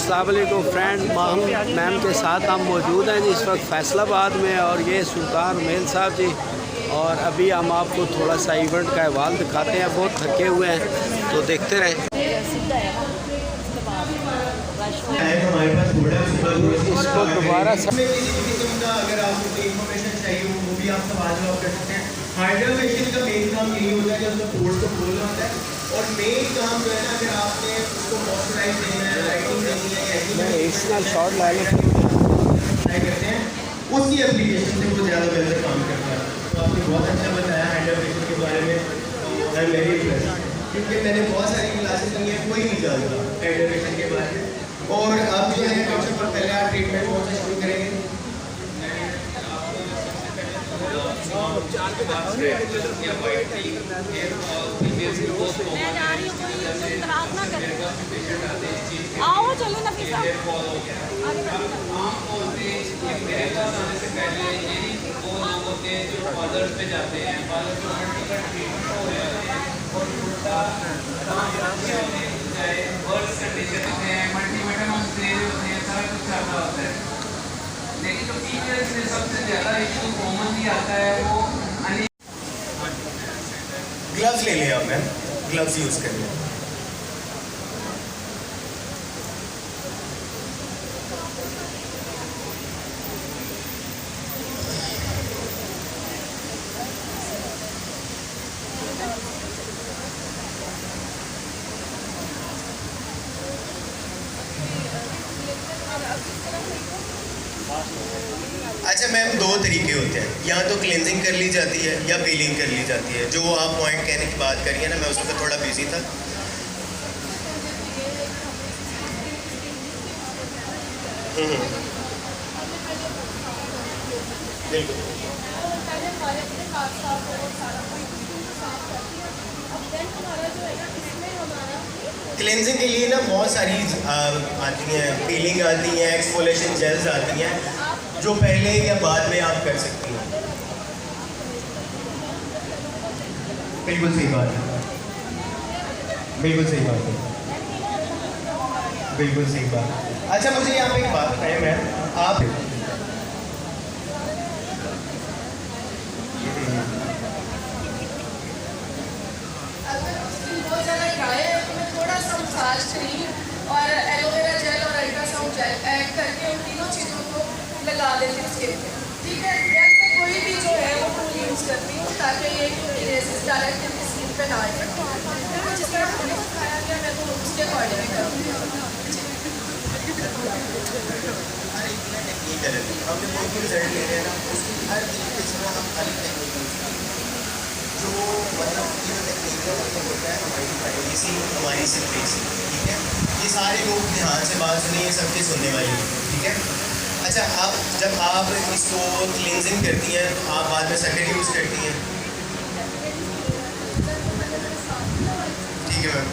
अस्सलाम वालेकुम friend, ma'am के साथ हम मौजूद हैं जी इस वक्त फैसलाबाद में, और ये सुल्तान मेल साहब जी। और अभी हम आपको थोड़ा सा इवेंट का अहवाल दिखाते हैं। बहुत थके हुए हैं तो देखते रहें। इसको दोबारा अगर आपको कोई इन्फॉर्मेशन चाहिए हो वो भी आप सवाल जवाब कर सकते हैं। हाइड्रोफेशियल का मेन काम यही होता है कि उसका पोर्स को खोलना होता है, और मेन काम जो है ना, अगर आपने उसको मॉइस्चराइज देना है, लाइटिंग देनी है या एडिशनल शॉट ला लें ट्राई करते हैं, उसकी एप्लीकेशन से वो ज़्यादा बेहतर काम करता है। तो आपने बहुत अच्छा बताया हाइड्रोफेशियल के बारे में, तो आई एम वेरी इम्प्रेस्ड, क्योंकि मैंने बहुत सारी क्लासेस ली हैं, कोई नहीं जानता हाइड्रोफेशियल के बारे में। और अब जो है सबसे पहले आप ट्रीटमेंट कौन सा शुरू करेंगे? आओ चलो नफीसा लेकिन तो फीमेल्स में सबसे ज़्यादा इशू कॉमनली आता है वो ग्लव्स ले लें आप मैम, ग्लव्स यूज़ करें। अच्छा मैम, दो तरीके होते हैं, या तो क्लेंजिंग कर ली जाती है या पीलिंग कर ली जाती है। जो आप पॉइंट कहने की बात करिए ना, मैं उस वक्त थोड़ा बिजी था। बिल्कुल। क्लेंजिंग के लिए ना बहुत सारी आती हैं, पीलिंग आती हैं, एक्सफोलिएशन जेल्स आती हैं, जो पहले या बाद में आप कर सकती हैं। बिल्कुल सही बात है, बिल्कुल सही बात है, बिल्कुल सही बात। अच्छा मुझे यहाँ पे एक बात बताइए मैम, आप और एलोवेरा जेल और अल्ट्रासाउंड जेल ऐड करके उन तीनों चीज़ों को लगा देती हूँ स्किन पे, ठीक है। देन मैं कोई भी जो है वो टूल यूज़ करती हूँ ताकि ये इरेजेस डायरेक्ट स्किन पे ना आए। जिस तरह मुझे सिखाया गया मैं तो उसके अकॉर्डिंग करूँगी। हमने कोई भी रिजल्ट ले रहे हैं ना, उसकी हर तरीके से ना हम अलग टेक्निक जो मतलब ये टेक्निक होता है हमारी प्राइवेसी, हमारी सिक्रेसी, ठीक है। ये सारे लोग ध्यान से बात सुनिए, ये सबके सुनने वाली है, ठीक है। अच्छा, आप जब आप इसको क्लींजिंग करती हैं तो आप बाद में सेकेंड यूज़ करती हैं, ठीक है मैम।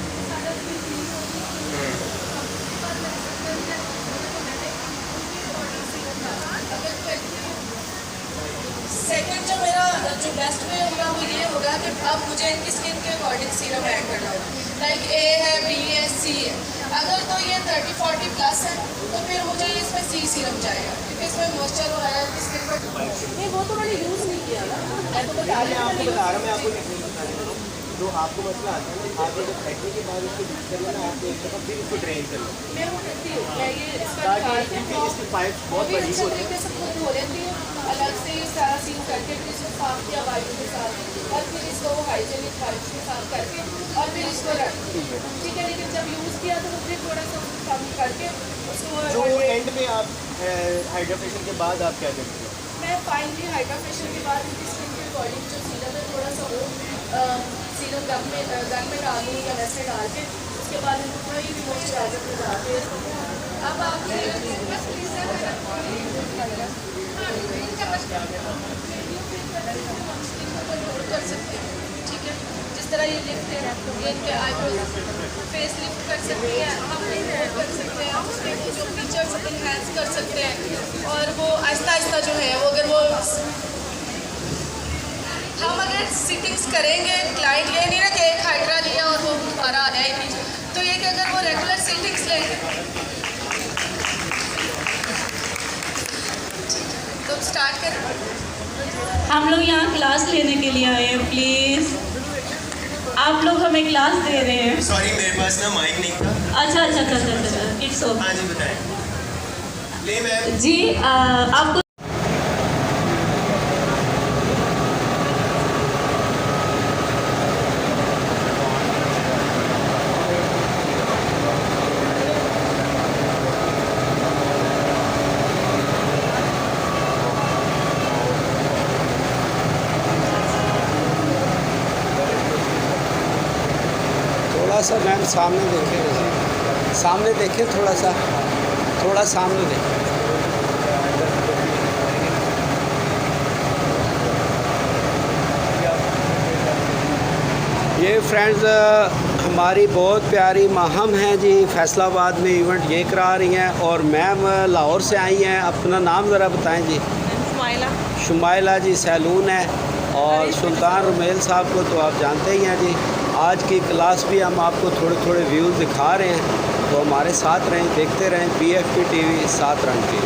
सेकंड जो मेरा जो बेस्ट वे होगा वो ये होगा कि अब मुझे इनकी स्किन के अकॉर्डिंग सीरम ऐड करना होगा। लाइक ए है, बी है, सी है। अगर तो ये 30-40 प्लस है तो फिर मुझे इसमें सी सीरम जाएगा, क्योंकि इसमें मॉइस्चर हो रहा है स्किन पर। नहीं वो तो मैंने यूज़ नहीं किया ना, मैं तो बता रही हूँ, आपको बता रहा हूँ, मैं आपको टेक्निक बता रही हूँ। जो आपको मसला आता है ना, आप जब बैठने के बाद इसको यूज़ कर लेना, आप एक दफ़ा फिर इसको ड्रेन कर लो। मैं वो करती हूँ, मैं ये इसका इसकी पाइप बहुत बड़ी होती है, सब खुद धो लेती हूँ अलग से सारा सील करके, फिर इसको साफ किया वाइप के साथ, और फिर इसको हाइजीनिक वाइप के साथ करके और फिर इसको रख, ठीक है। लेकिन जब यूज़ किया तो फिर थोड़ा सा कम करके उसको जो एंड में आप हाइड्रोफेशियल के बाद आप क्या करते हैं? मैं फाइनली हाइड्रोफेशियल के बाद इनकी स्किन के अकॉर्डिंग जो सीरम है थोड़ा सा वो सीरम गन में डाल दूँ या वैसे डाल के, उसके बाद इनको कोई भी मॉइस्चराइजर में डाल के अब आप कर सकते हैं, ठीक है। जिस तरह ये लिफ्ट है, ये इनके आईब्रोज फेस लिफ्ट कर सकते हैं, हम कर सकते हैं, उसके जो फीचर्स इनहेंस कर सकते हैं, और वो आहिस्ता आहिस्ता जो है वो अगर वो हम अगर सिटिंग्स करेंगे, क्लाइंट ये नहीं ना कि एक हाइड्रा लिया और वो दोबारा आया ही नहीं, तो ये कि अगर वो रेगुलर सिटिंग्स लेंगे स्टार्ट करें? हम लोग यहाँ क्लास लेने के लिए आए हैं, प्लीज़ आप लोग हमें क्लास दे रहे हैं। सॉरी मेरे पास ना माइक नहीं था। अच्छा, इट्स ओके। हाँ जी बताएं। ले मैम। जी आपको थोड़ा सा मैम सामने देखें, सामने देखें, थोड़ा सामने देखें। ये फ्रेंड्स हमारी बहुत प्यारी माहम हैं जी, फैसलाबाद में इवेंट ये करा रही हैं। और मैम लाहौर से आई हैं, अपना नाम ज़रा बताएं जी। शुमाइला जी सैलून है। और सुल्तान रुमेल साहब को तो आप जानते ही हैं जी। आज की क्लास भी हम आपको थोड़े थोड़े व्यूज़ दिखा रहे हैं, तो हमारे साथ रहें, देखते रहें BFP TV 7 रंग की।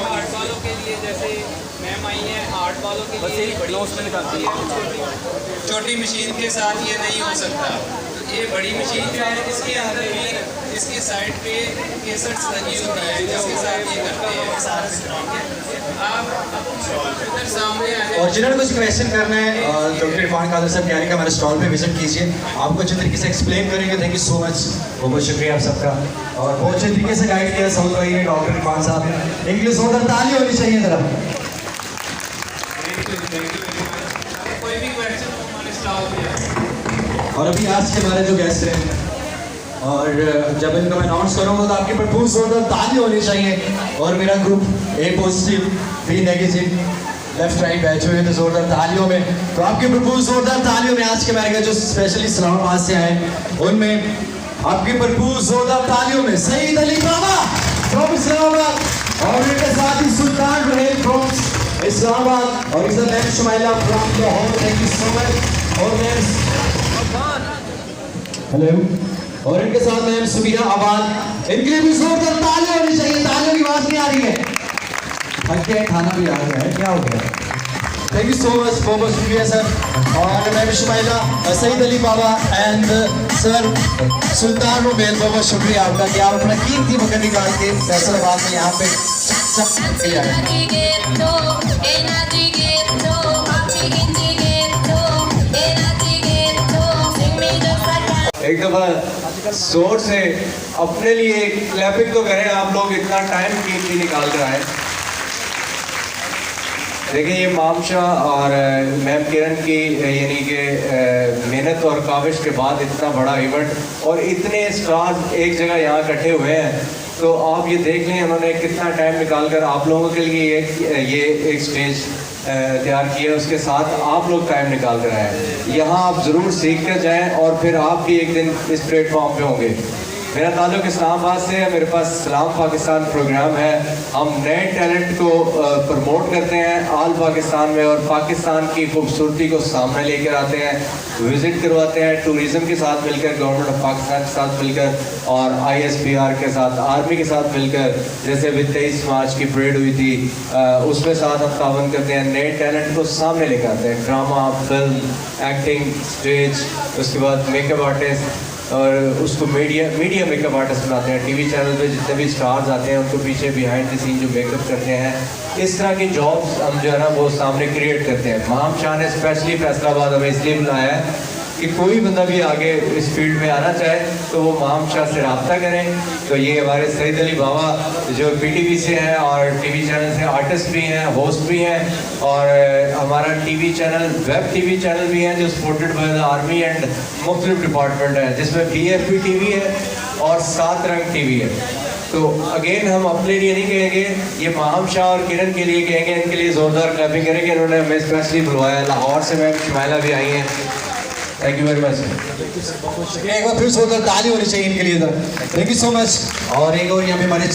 आर्ट वालों के लिए जैसे मैम आई हैं, आर्ट वालों के लिए बड़ी उसमें निकालती है। छोटी मशीन के साथ ये नहीं हो सकता। ये बड़ी मशीन जो है इसके अंदर भी इसकी साइड पे केसेट्स लगी होती है जिसके साथ ये करते हैं। आप इधर सामने आ जाए। और जिन्होंने कुछ क्वेश्चन करना है डॉक्टर इरफान कादर साहब यानी का हमारे स्टॉल पे विजिट कीजिए, आपको अच्छे तरीके से एक्सप्लेन करेंगे। थैंक यू सो मच, बहुत बहुत शुक्रिया आप सबका। और बहुत अच्छे तरीके से गाइड किया साउथ भाई ने, डॉक्टर इरफान साहब ने। इंग्लिश होकर ताली होनी चाहिए जरा। कोई भी क्वेश्चन हो हमारे स्टॉल पे। और अभी आज के हमारे जो गेस्ट हैं, और जब इनको मैं अनाउंस करूँगा तो आपके पर पूर्ण जोरदार ताली होनी चाहिए। और मेरा group A positive B negative left right बैठे हुए तो जोरदार तालियों में, तो आपके भरपूर जोरदार तालियों में आज के हमारे जो स्पेशली इस्लामाबाद से आए उनमें आपके भरपूर जोरदार तालियों में सईद अली बाबा फ्रॉम इस्लामाबाद, और उनके साथ ही सुल्तान रुमेल फ्रॉम इस्लामाबाद, और इस ma'am Shumaila from Lahore. Thank you so much. और मैम हेलो, और इनके साथ मैम सुबिया आबाद, इनके लिए भी जोरदार तालियां होनी चाहिए। तालियों की आवाज नहीं आ रही है, थक गए, खाना भी आ गया है, क्या हो गया। थैंक यू सो मच, बहुत बहुत शुक्रिया सर। और ma'am Shumaila, Saeed Ali Baba and sir Sultan Rumel, बहुत बहुत शुक्रिया आपका कि आप अपना कीमती वक्त निकाल के फैसलाबाद में यहाँ पे एक दफ़ा जोर से अपने लिए क्लैपिंग तो करें आप लोग, इतना टाइम कीमती निकाल कर आए। देखिए ये मामशा और मैम किरण की यानी कि मेहनत और काविश के बाद इतना बड़ा इवेंट और इतने स्टार्स एक जगह यहाँ इकट्ठे हुए हैं, तो आप ये देख लें उन्होंने कितना टाइम निकाल कर आप लोगों के लिए ये एक स्टेज तैयार किया, उसके साथ आप लोग टाइम निकाल कर आए। यहाँ आप ज़रूर सीख कर जाएँ और फिर आप भी एक दिन इस प्लेटफॉर्म पे होंगे। मेरा ताल्लुक इस्लामाबाद से है, मेरे पास सलाम पाकिस्तान प्रोग्राम है। हम नए टैलेंट को प्रमोट करते हैं आल पाकिस्तान में और पाकिस्तान की खूबसूरती को सामने लेकर आते हैं, विज़िट करवाते हैं टूरिज़म के साथ मिलकर, गवर्नमेंट ऑफ पाकिस्तान के साथ मिलकर और ISPR के साथ, आर्मी के साथ मिलकर। जैसे अभी 23 मार्च की परेड हुई थी, उसमें साथ हम तावन करते हैं, नए टैलेंट को सामने लेकर आते हैं। ड्रामा, फिल्म, एक्टिंग, स्टेज, उसके बाद मेकअप आर्टिस्ट और उसको मीडिया मेकअप आर्टिस्ट बनाते हैं। TV चैनल पे जितने भी स्टार्स आते हैं उनको पीछे बिहाइंड द सीन जो मेकअप करते हैं, इस तरह की जॉब्स हम जो है ना वो सामने क्रिएट करते हैं। माम शाह ने स्पेशली फैसलाबाद हमें इसलिए बुलाया है कि कोई बंदा भी आगे इस फील्ड में आना चाहे तो वो माम शाह से रब्ता करें। तो ये हमारे सईद अली बाबा जो PTV से हैं और TV चैनल से आर्टिस्ट भी हैं, होस्ट भी हैं, और हमारा TV channel web TV channel भी है जो supported by the army and मुख्तलिफ डिपार्टमेंट है, जिसमें BFP TV है और 7 रंग TV है। तो अगेन हम अपने लिए नहीं कहेंगे, ये माहम शाह और किरण के लिए कहेंगे, इनके लिए ज़ोरदार क्लैपिंग करेंगे। इन्होंने हमें स्पेशली बुलवाया, लाहौर से मैम शुमाइला भी आई हैं। Thank you very much. एक बार फिर जोरदार ताली होनी चाहिए इनके लिए। Thank you so much. और एक और यहाँ पे हमारे